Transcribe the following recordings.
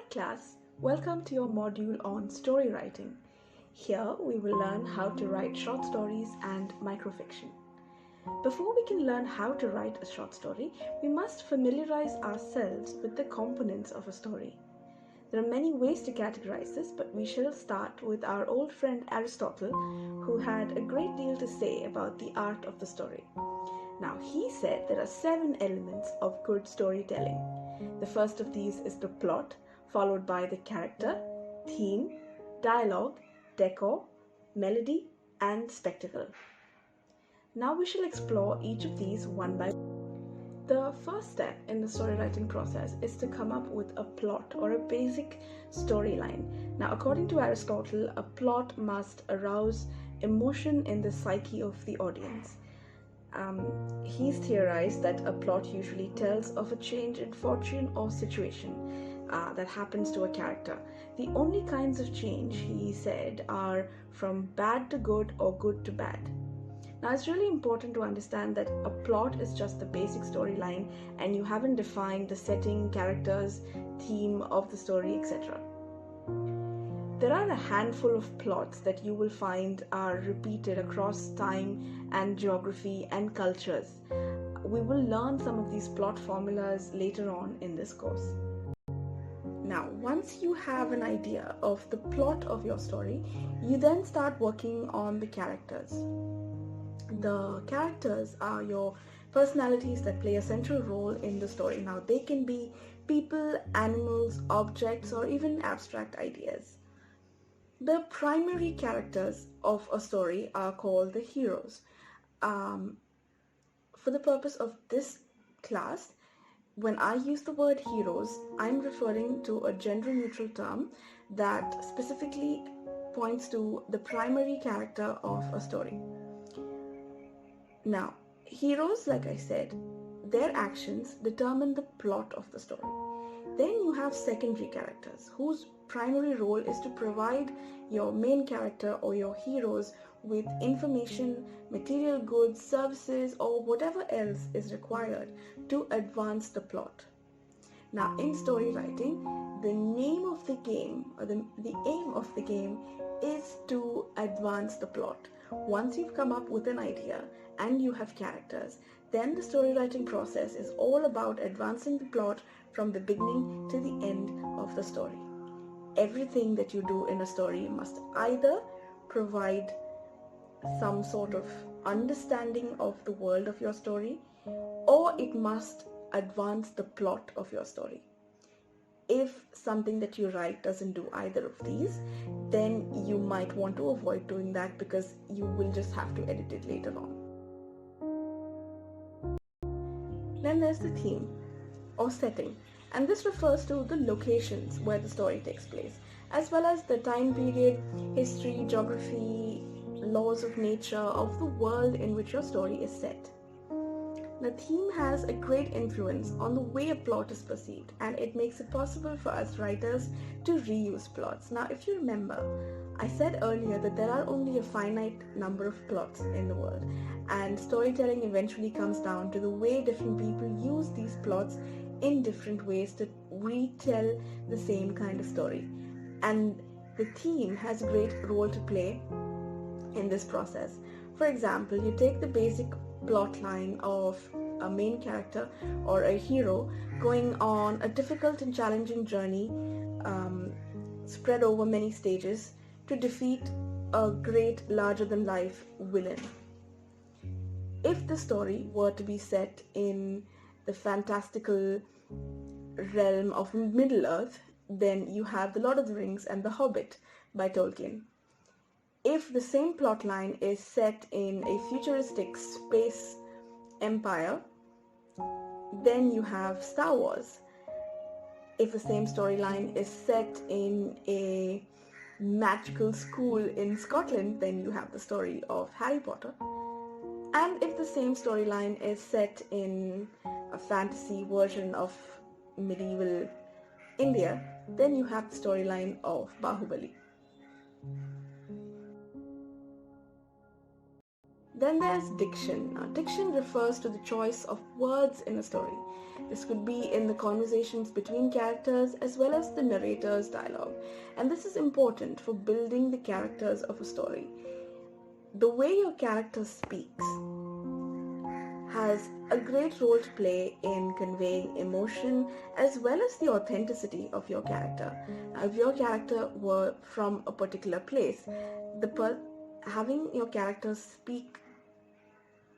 class, welcome to your module on story writing. Here we will learn how to write short stories and microfiction. Before we can learn how to write a short story, we must familiarize ourselves with the components of a story. There are many ways to categorize this, but we shall start with our old friend Aristotle, who had a great deal to say about the art of the story. Now, he said there are 7 elements of good storytelling. The first of these is the plot, followed by the character, theme, dialogue, decor, melody, and spectacle. Now we shall explore each of these one by one. The first step in the story writing process is to come up with a plot or a basic storyline. Now, according to Aristotle, a plot must arouse emotion in the psyche of the audience. He's theorized that a plot usually tells of a change in fortune or situation that happens to a character. The only kinds of change, he said, are from bad to good or good to bad. Now, it's really important to understand that a plot is just the basic storyline and you haven't defined the setting, characters, theme of the story, etc. There are a handful of plots that you will find are repeated across time and geography and cultures. We will learn some of these plot formulas later on in this course. Now, once you have an idea of the plot of your story, you then start working on the characters. The characters are your personalities that play a central role in the story. Now, they can be people, animals, objects, or even abstract ideas. The primary characters of a story are called the heroes. For the purpose of this class, when I use the word heroes, I'm referring to a gender-neutral term that specifically points to the primary character of a story. Now, heroes, like I said, their actions determine the plot of the story. Then you have secondary characters whose primary role is to provide your main character or your heroes with information, material goods, services, or whatever else is required to advance the plot. Now, in story writing, the name of the game or the aim of the game is to advance the plot. Once you've come up with an idea and you have characters, then the story writing process is all about advancing the plot from the beginning to the end of the story. Everything that you do in a story must either provide some sort of understanding of the world of your story, or it must advance the plot of your story. If something that you write doesn't do either of these, then you might want to avoid doing that because you will just have to edit it later on. Then there's the theme or setting, and this refers to the locations where the story takes place, as well as the time period, history, geography, laws of nature of the world in which your story is set. The theme has a great influence on the way a plot is perceived, and it makes it possible for us writers to reuse plots. Now, if you remember, I said earlier that there are only a finite number of plots in the world, and storytelling eventually comes down to the way different people use these plots in different ways to retell the same kind of story. And the theme has a great role to play in this process. For example, you take the basic plot line of a main character or a hero going on a difficult and challenging journey spread over many stages to defeat a great larger-than-life villain. If the story were to be set in the fantastical realm of Middle-earth, then you have The Lord of the Rings and The Hobbit by Tolkien. If the same plotline is set in a futuristic space empire, then you have Star Wars. If the same storyline is set in a magical school in Scotland, then you have the story of Harry Potter. And if the same storyline is set in a fantasy version of medieval India, then you have the storyline of Bahubali. Then there's diction. Now, diction refers to the choice of words in a story. This could be in the conversations between characters as well as the narrator's dialogue. And this is important for building the characters of a story. The way your character speaks has a great role to play in conveying emotion as well as the authenticity of your character. Now, if your character were from a particular place, having your character speak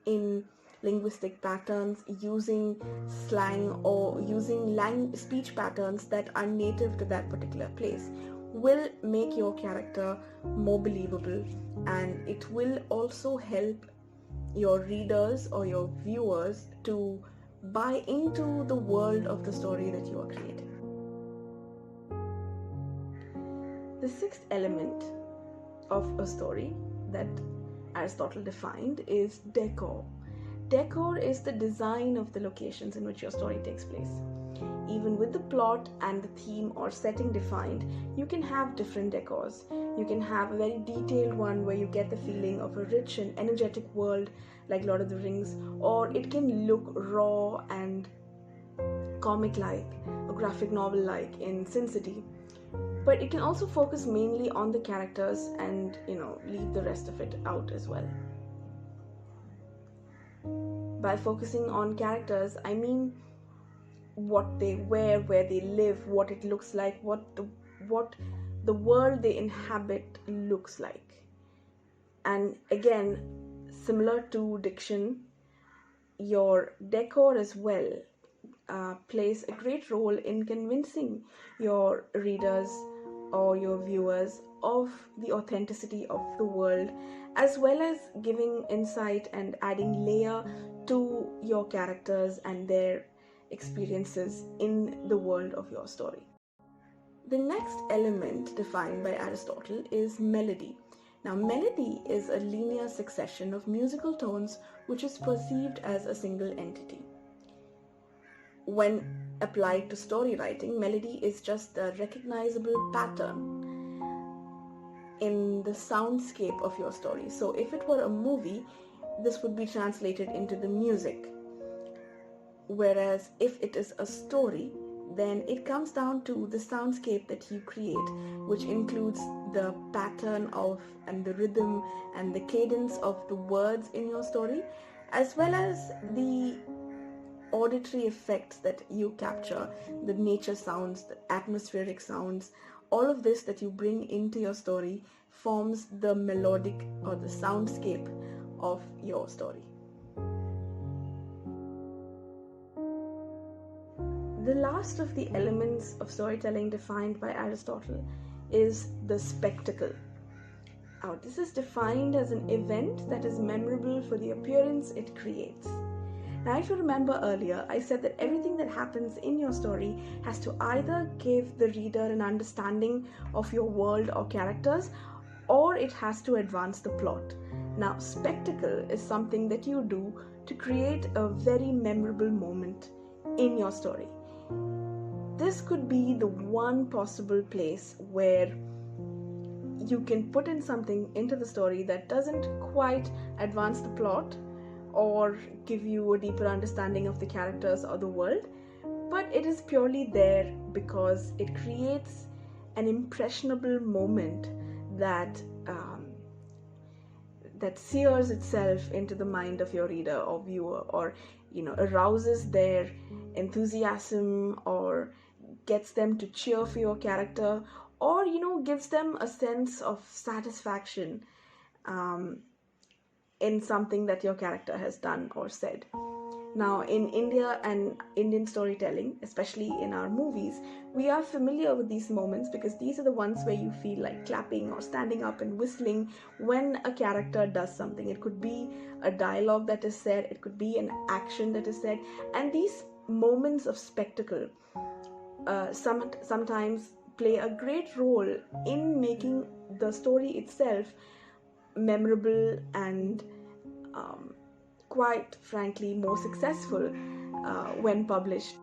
in linguistic patterns, using slang or using speech patterns that are native to that particular place will make your character more believable, and it will also help your readers or your viewers to buy into the world of the story that you are creating. The sixth element of a story that Aristotle defined is decor. Decor is the design of the locations in which your story takes place. Even with the plot and the theme or setting defined, you can have different decors. You can have a very detailed one where you get the feeling of a rich and energetic world like Lord of the Rings, or it can look raw and comic-like, a graphic novel-like in Sin City. But it can also focus mainly on the characters and, leave the rest of it out as well. By focusing on characters, I mean what they wear, where they live, what it looks like, what the world they inhabit looks like. And again, similar to diction, your decor as well plays a great role in convincing your readers or your viewers of the authenticity of the world, as well as giving insight and adding layer to your characters and their experiences in the world of your story. The next element defined by Aristotle is melody. Now, melody is a linear succession of musical tones which is perceived as a single entity. When applied to story writing, melody is just a recognizable pattern in the soundscape of your story. So if it were a movie, this would be translated into the music. Whereas if it is a story, then it comes down to the soundscape that you create, which includes the pattern of and the rhythm and the cadence of the words in your story, as well as the auditory effects that you capture, the nature sounds, the atmospheric sounds. All of this that you bring into your story forms the melodic or the soundscape of your story. The last of the elements of storytelling defined by Aristotle is the spectacle. Now, this is defined as an event that is memorable for the appearance it creates. Now, if you remember earlier, I said that everything that happens in your story has to either give the reader an understanding of your world or characters, or it has to advance the plot. Now, spectacle is something that you do to create a very memorable moment in your story. This could be the one possible place where you can put in something into the story that doesn't quite advance the plot or give you a deeper understanding of the characters or the world, but it is purely there because it creates an impressionable moment that sears itself into the mind of your reader or viewer, or arouses their enthusiasm, or gets them to cheer for your character, or gives them a sense of satisfaction in something that your character has done or said. Now, in India and Indian storytelling, especially in our movies, we are familiar with these moments because these are the ones where you feel like clapping or standing up and whistling when a character does something. It could be a dialogue that is said, it could be an action that is said, and these moments of spectacle sometimes play a great role in making the story itself memorable and quite frankly more successful when published.